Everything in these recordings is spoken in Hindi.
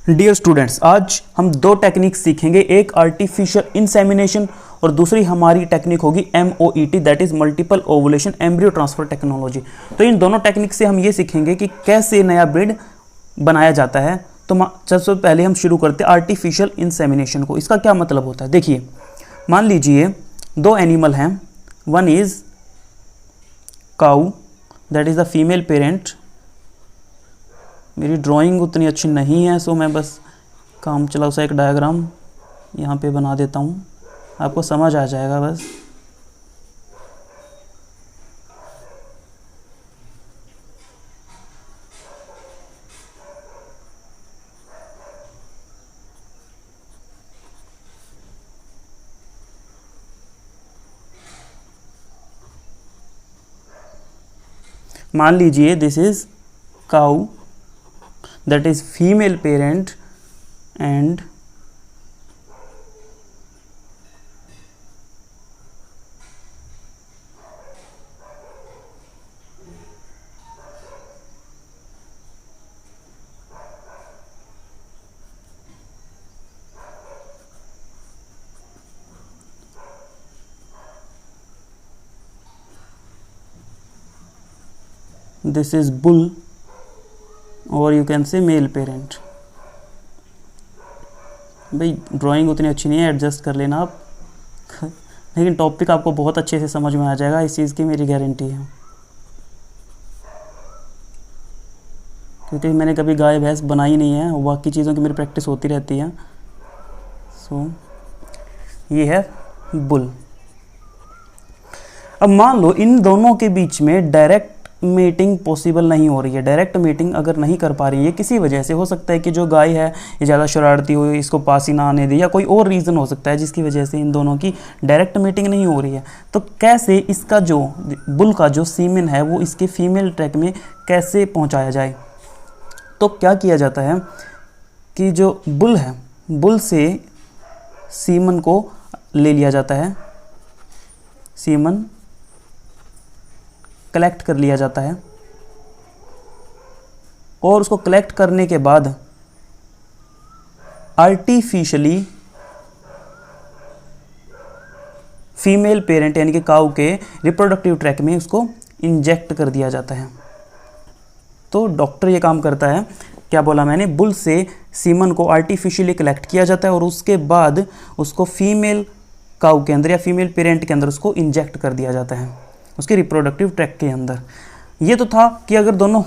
डियर स्टूडेंट्स, आज हम दो टेक्निक सीखेंगे। एक आर्टिफिशियल इंसेमिनेशन और दूसरी हमारी टेक्निक होगी MOET, that is multiple ovulation embryo transfer technology. तो इन दोनों टेक्निक से हम ये सीखेंगे कि कैसे नया ब्रीड बनाया जाता है। तो सबसे पहले हम शुरू करते हैं आर्टिफिशियल इंसेमिनेशन को। इसका क्या मतलब होता है, देखिए मान लीजिए दो एनिमल हैं, one is cow that is the female parent. मेरी ड्राइंग उतनी अच्छी नहीं है, सो मैं बस काम चलाऊ सा एक डायग्राम यहाँ पे बना देता हूँ, आपको समझ आ जाएगा बस। मान लीजिए this is cow that is female parent and this is bull और you can say male parent. भाई ड्राइंग उतनी अच्छी नहीं है, एडजस्ट कर लेना आप लेकिन टॉपिक आपको बहुत अच्छे से समझ में आ जाएगा, इस चीज़ की मेरी गारंटी है, क्योंकि मैंने कभी गाय भैंस बनाई नहीं है और बाकी चीज़ों की मेरी प्रैक्टिस होती रहती है। सो ये है बुल। अब मान लो इन दोनों के बीच में डायरेक्ट मीटिंग पॉसिबल नहीं हो रही है। डायरेक्ट मीटिंग अगर नहीं कर पा रही है किसी वजह से, हो सकता है कि जो गाय है ये ज़्यादा शरारती हो, इसको पास ही ना आने दे, या कोई और रीज़न हो सकता है जिसकी वजह से इन दोनों की डायरेक्ट मीटिंग नहीं हो रही है। तो कैसे इसका जो बुल का जो सीमेन है वो इसके फीमेल ट्रैक में कैसे पहुंचाया जाए। तो क्या किया जाता है कि जो बुल है, बुल से सीमन को ले लिया जाता है, सीमन कलेक्ट कर लिया जाता है और उसको कलेक्ट करने के बाद आर्टिफिशियली फीमेल पेरेंट यानी कि काऊ के रिप्रोडक्टिव ट्रैक में उसको इंजेक्ट कर दिया जाता है। तो डॉक्टर ये काम करता है, क्या बोला मैंने, बुल से सीमन को आर्टिफिशियली कलेक्ट किया जाता है और उसके बाद उसको फीमेल काऊ के अंदर या फीमेल पेरेंट के अंदर उसको इंजेक्ट कर दिया जाता है उसके रिप्रोडक्टिव ट्रैक के अंदर। ये तो था कि अगर दोनों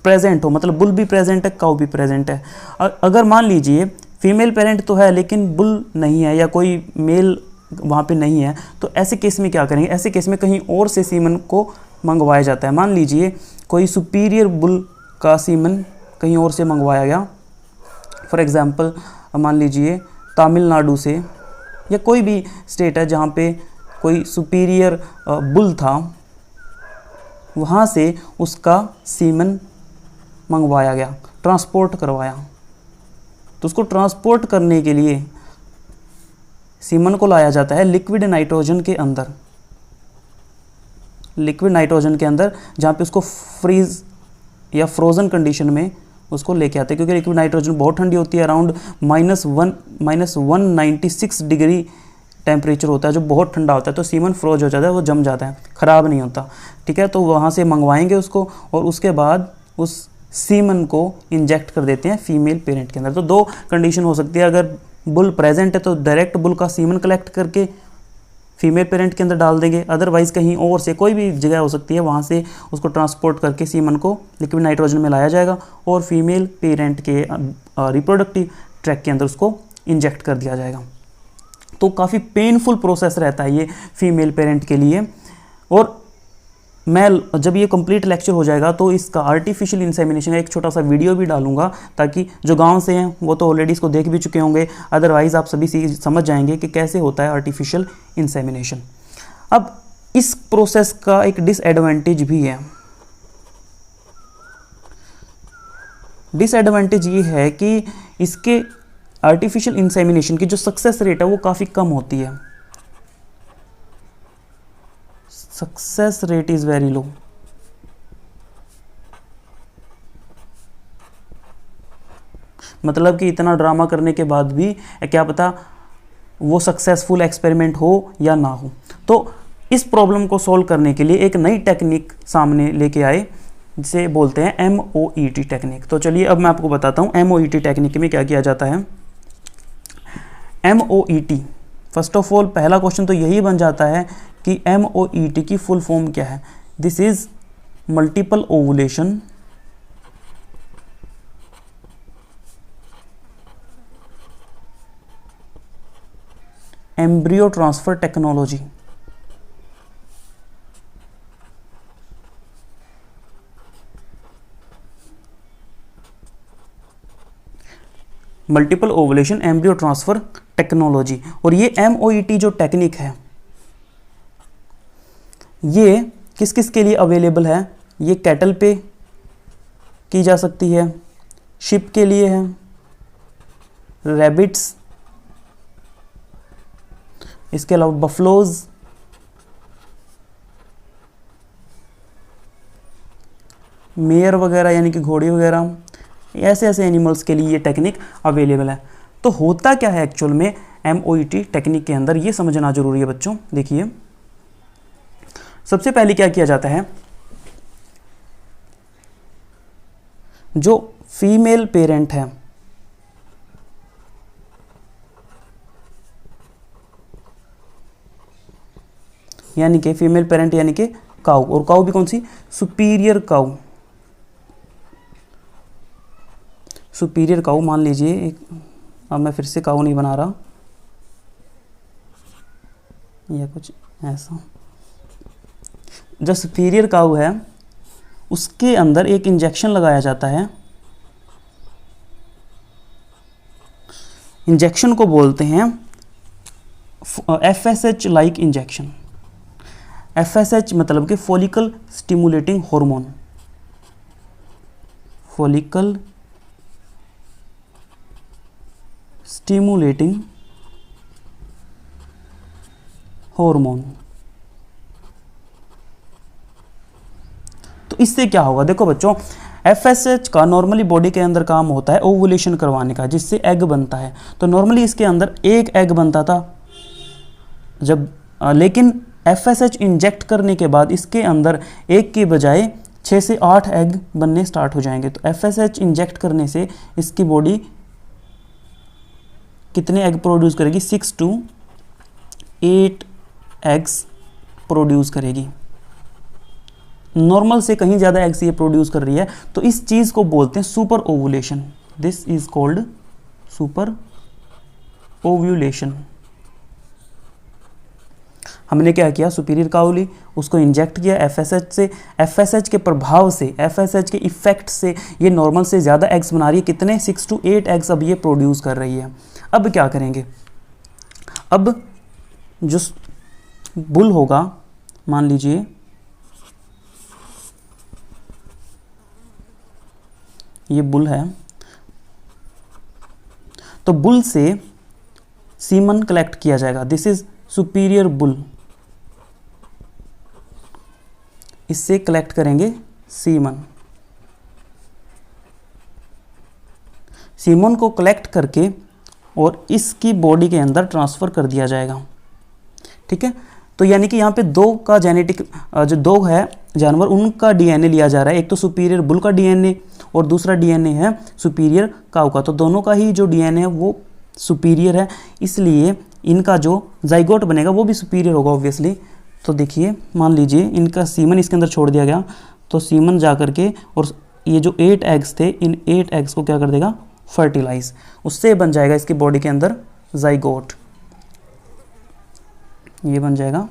प्रेजेंट हो, मतलब बुल भी प्रेजेंट है, काऊ भी प्रेजेंट है। अगर मान लीजिए फीमेल पेरेंट तो है लेकिन बुल नहीं है या कोई मेल वहाँ पे नहीं है, तो ऐसे केस में क्या करेंगे, ऐसे केस में कहीं और से सीमन को मंगवाया जाता है। मान लीजिए कोई सुपीरियर बुल का सीमन कहीं और से मंगवाया गया, फॉर एग्ज़ाम्पल मान लीजिए तमिलनाडु से या कोई भी स्टेट है जहाँ पे कोई सुपीरियर बुल था, वहाँ से उसका सीमन मंगवाया गया, ट्रांसपोर्ट करवाया। तो उसको ट्रांसपोर्ट करने के लिए सीमन को लाया जाता है लिक्विड नाइट्रोजन के अंदर, लिक्विड नाइट्रोजन के अंदर, जहाँ पे उसको फ्रीज या फ्रोज़न कंडीशन में उसको लेके आते हैं, क्योंकि लिक्विड नाइट्रोजन बहुत ठंडी होती है, अराउंड -196 डिग्री टेम्परेचर होता है जो बहुत ठंडा होता है। तो सीमन फ्रोज हो जाता है, वो जम जाता है, ख़राब नहीं होता, ठीक है। तो वहाँ से मंगवाएंगे उसको और उसके बाद उस सीमन को इंजेक्ट कर देते हैं फीमेल पेरेंट के अंदर। तो दो कंडीशन हो सकती है, अगर बुल प्रेजेंट है तो डायरेक्ट बुल का सीमन कलेक्ट करके फीमेल पेरेंट के अंदर डाल देंगे, अदरवाइज़ कहीं और से कोई भी जगह हो सकती है, वहाँ से उसको ट्रांसपोर्ट करके सीमन को लिक्विड नाइट्रोजन में लाया जाएगा और फीमेल पेरेंट के रिप्रोडक्टिव ट्रैक के अंदर उसको इंजेक्ट कर दिया जाएगा। तो काफ़ी पेनफुल प्रोसेस रहता है ये फीमेल पेरेंट के लिए। और मैं जब ये कंप्लीट लेक्चर हो जाएगा तो इसका आर्टिफिशियल इंसेमिनेशन का एक छोटा सा वीडियो भी डालूंगा, ताकि जो गांव से हैं वो तो ऑलरेडी इसको देख भी चुके होंगे, अदरवाइज़ आप सभी समझ जाएंगे कि कैसे होता है आर्टिफिशियल इंसेमिनेशन। अब इस प्रोसेस का एक डिसएडवांटेज भी है। डिसएडवांटेज ये है कि इसके आर्टिफिशियल इंसेमिनेशन की जो सक्सेस रेट है वो काफ़ी कम होती है, success rate is very low. मतलब कि इतना ड्रामा करने के बाद भी क्या पता वो सक्सेसफुल एक्सपेरिमेंट हो या ना हो। तो इस प्रॉब्लम को सॉल्व करने के लिए एक नई टेक्निक सामने लेके आए जिसे बोलते हैं MOET टेक्निक। तो चलिए अब मैं आपको बताता हूँ MOET टेक्निक में क्या किया जाता है। MOET, फर्स्ट ऑफ ऑल पहला क्वेश्चन तो यही बन जाता है कि MOET की फुल फॉर्म क्या है। This is multiple ovulation embryo transfer technology. Multiple ovulation embryo transfer technology. और ये MOET जो टेक्निक है ये किस किस के लिए अवेलेबल है। ये कैटल पे की जा सकती है, शिप के लिए है, रैबिट्स, इसके अलावा बफलोज, मेयर वगैरह यानी कि घोड़े वगैरह, ऐसे ऐसे एनिमल्स के लिए ये टेक्निक अवेलेबल है। तो होता क्या है एक्चुअल में MOET टेक्निक के अंदर, ये समझना जरूरी है बच्चों। देखिए सबसे पहले क्या किया जाता है, जो फीमेल पेरेंट है यानी कि फीमेल पेरेंट यानी कि काऊ, और काऊ भी कौन सी, सुपीरियर काऊ। सुपीरियर काऊ मान लीजिए एक, अब मैं फिर से काऊ नहीं बना रहा या कुछ ऐसा। जो सुपीरियर काऊ है उसके अंदर एक इंजेक्शन लगाया जाता है। इंजेक्शन को बोलते हैं FSH लाइक इंजेक्शन। FSH मतलब कि follicle stimulating hormone, follicle stimulating hormone. तो इससे क्या होगा, देखो बच्चों FSH का नॉर्मली बॉडी के अंदर काम होता है ओवुलेशन करवाने का, जिससे एग बनता है। तो नॉर्मली इसके अंदर एक एग बनता था जब लेकिन FSH इंजेक्ट करने के बाद इसके अंदर एक के बजाय 6 से 8 एग बनने स्टार्ट हो जाएंगे। तो FSH इंजेक्ट करने से इसकी बॉडी कितने एग प्रोड्यूस करेगी, 6 to 8 एग्स प्रोड्यूस करेगी। नॉर्मल से कहीं ज़्यादा एग्स ये प्रोड्यूस कर रही है। तो इस चीज़ को बोलते हैं super ovulation. This is called super ovulation. हमने क्या किया, सुपीरियर काऊ ली, उसको इंजेक्ट किया FSH से। FSH के प्रभाव से, FSH के इफेक्ट से ये नॉर्मल से ज़्यादा एग्स बना रही है। कितने, 6 to 8 एग्स अब ये प्रोड्यूस कर रही है। अब क्या करेंगे, अब जो बुल होगा, मान लीजिए ये बुल है, तो बुल से सीमन कलेक्ट किया जाएगा। This is superior bull. इससे कलेक्ट करेंगे सीमन। सीमन को कलेक्ट करके और इसकी बॉडी के अंदर ट्रांसफ़र कर दिया जाएगा। ठीक है, तो यानी कि यहाँ पे दो का जेनेटिक, जो दो है जानवर उनका DNA लिया जा रहा है। एक तो सुपीरियर बुल का DNA और दूसरा DNA है सुपीरियर काऊ का। तो दोनों का ही जो DNA है वो सुपीरियर है, इसलिए इनका जो जाइगोट बनेगा वो भी सुपीरियर होगा ऑब्वियसली। तो देखिए मान लीजिए इनका सीमन इसके अंदर छोड़ दिया गया, तो सीमन जा करके और ये जो 8 एग्स थे, इन 8 एग्स को क्या कर देगा, फर्टिलाइज। उससे बन जाएगा इसकी बॉडी के अंदर जाइगोट। ये बन जाएगा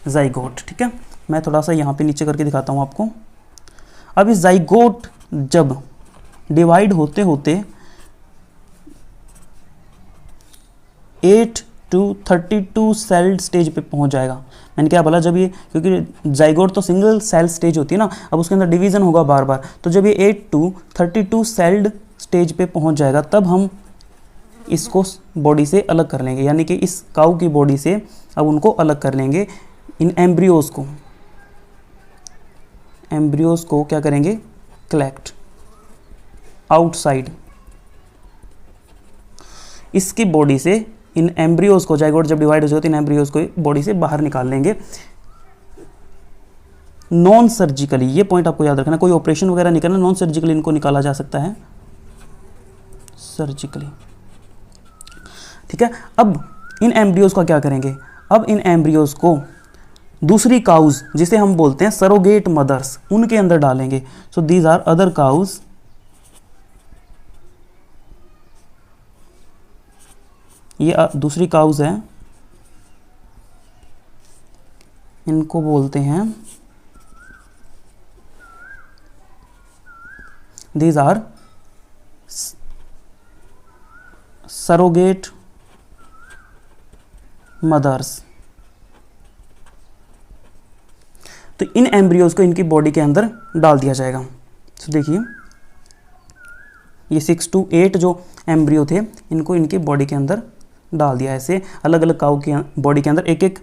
जाइगोट। ठीक है, मैं थोड़ा सा यहाँ पे नीचे करके दिखाता हूँ आपको। अब इस जाइगोट जब डिवाइड होते होते 8 to 32 सेल स्टेज पे पहुँच जाएगा। मैंने क्या बोला, जब ये, क्योंकि जाइगोट तो सिंगल सेल स्टेज होती है ना, अब उसके अंदर डिवीज़न होगा बार बार। तो जब ये 8 to 32 सेल्ड स्टेज पे पहुँच जाएगा तब हम इसको बॉडी से अलग कर लेंगे, यानी कि इस काऊ की बॉडी से अब उनको अलग कर लेंगे। इन एम्ब्रियोज को क्या करेंगे, कलेक्ट। आउटसाइड, इसकी बॉडी से इन एम्ब्रियोज को, जाइगोट जब डिवाइड हो जाए तो इन एम्ब्रियोज को बॉडी से बाहर निकाल लेंगे नॉन सर्जिकली। ये पॉइंट आपको याद रखना, कोई ऑपरेशन वगैरह नहीं करना, नॉन सर्जिकली इनको निकाला जा सकता है, सर्जिकली। ठीक है, अब इन एम्ब्रियोज का क्या करेंगे, अब इन एम्ब्रियोज को दूसरी काउज जिसे हम बोलते हैं सरोगेट मदर्स, उनके अंदर डालेंगे। So these are other cows, ये दूसरी काउज है, इनको बोलते हैं, दीज आर सरोगेट मदर्स। तो इन एम्ब्रियोज को इनकी बॉडी के अंदर डाल दिया जाएगा। तो देखिए ये 6 to 8 जो एम्ब्रियो थे, इनको इनकी बॉडी के अंदर डाल दिया। ऐसे अलग अलग काऊ की बॉडी के अंदर एक एक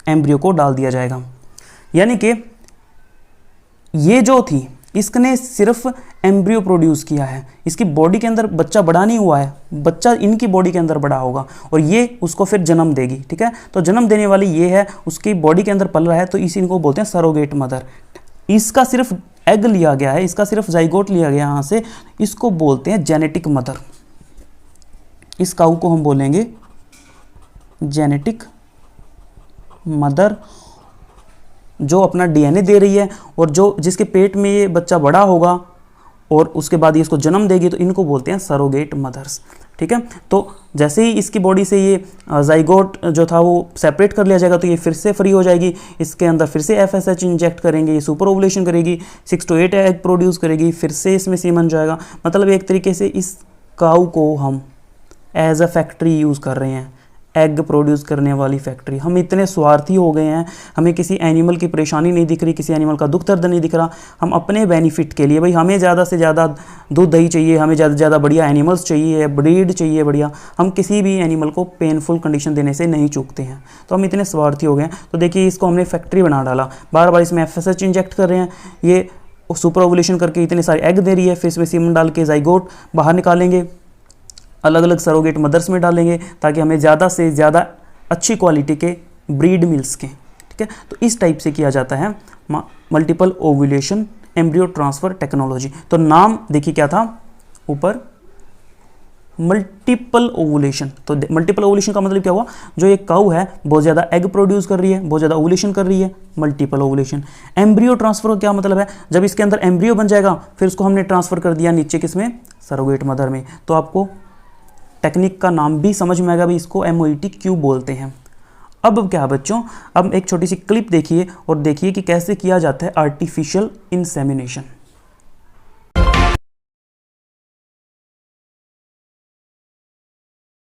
एम्ब्रियो को डाल दिया जाएगा। यानी कि ये जो थी, इसने सिर्फ एम्ब्रियो प्रोड्यूस किया है, इसकी बॉडी के अंदर बच्चा बड़ा नहीं हुआ है, बच्चा इनकी बॉडी के अंदर बड़ा होगा और ये उसको फिर जन्म देगी। ठीक है, तो जन्म देने वाली ये है, उसकी बॉडी के अंदर पल रहा है, तो इसी को बोलते हैं सरोगेट मदर। इसका सिर्फ एग लिया गया है, इसका सिर्फ जाइगोट लिया गया यहाँ से, इसको बोलते हैं जेनेटिक मदर। इस काऊ को हम बोलेंगे जेनेटिक मदर, जो अपना डीएनए दे रही है और जो जिसके पेट में ये बच्चा बड़ा होगा और उसके बाद ये इसको जन्म देगी, तो इनको बोलते हैं सरोगेट मदर्स। ठीक है, तो जैसे ही इसकी बॉडी से ये जाइगोट जो था वो सेपरेट कर लिया जाएगा, तो ये फिर से फ्री हो जाएगी, इसके अंदर फिर से FSH इंजेक्ट करेंगे, ये सुपर ओवुलेशन करेगी, 6 to 8 एग प्रोड्यूस करेगी, फिर से इसमें सीमन जाएगा। मतलब एक तरीके से इस काऊ को हम एज अ फैक्ट्री यूज़ कर रहे हैं, एग प्रोड्यूस करने वाली फैक्ट्री। हम इतने स्वार्थी हो गए हैं, हमें किसी एनिमल की परेशानी नहीं दिख रही, किसी एनिमल का दुख दर्द नहीं दिख रहा, हम अपने बेनिफिट के लिए, भाई हमें ज़्यादा से ज़्यादा दूध दही चाहिए, हमें ज़्यादा से ज़्यादा बढ़िया एनिमल्स चाहिए, ब्रीड चाहिए बढ़िया, हम किसी भी एनिमल को पेनफुल कंडीशन देने से नहीं चूकते हैं। तो हम इतने स्वार्थी हो गए हैं। तो देखिए इसको हमने फैक्ट्री बना डाला, बार बार इसमें FSH इंजेक्ट कर रहे हैं, ये सुपर ओवुलेशन करके इतने सारे एग दे रही है, फिर इसमें सीमन डाल के जाइगोट बाहर निकालेंगे, अलग अलग सरोगेट मदर्स में डालेंगे, ताकि हमें ज़्यादा से ज़्यादा अच्छी क्वालिटी के ब्रीड मिल सकें। ठीक है, तो इस टाइप से किया जाता है multiple ovulation embryo transfer technology. तो नाम देखिए क्या था ऊपर, मल्टीपल ओवुलेशन। तो मल्टीपल ओवुलेशन का मतलब क्या हुआ, जो एक काऊ है बहुत ज़्यादा एग प्रोड्यूस कर रही है, बहुत ज़्यादा ओवुलेशन कर रही है, मल्टीपल ओवुलेशन। एम्ब्रियो ट्रांसफ़र का क्या मतलब है, जब इसके अंदर एम्ब्रियो बन जाएगा, फिर उसको हमने ट्रांसफ़र कर दिया नीचे किसमें, सरोगेट मदर में। तो आपको टेक्निक का नाम भी समझ में आएगा, भी इसको MOET क्यों बोलते हैं। अब क्या बच्चों, अब एक छोटी सी क्लिप देखिए और देखिए कि कैसे किया जाता है आर्टिफिशियल इंसेमिनेशन।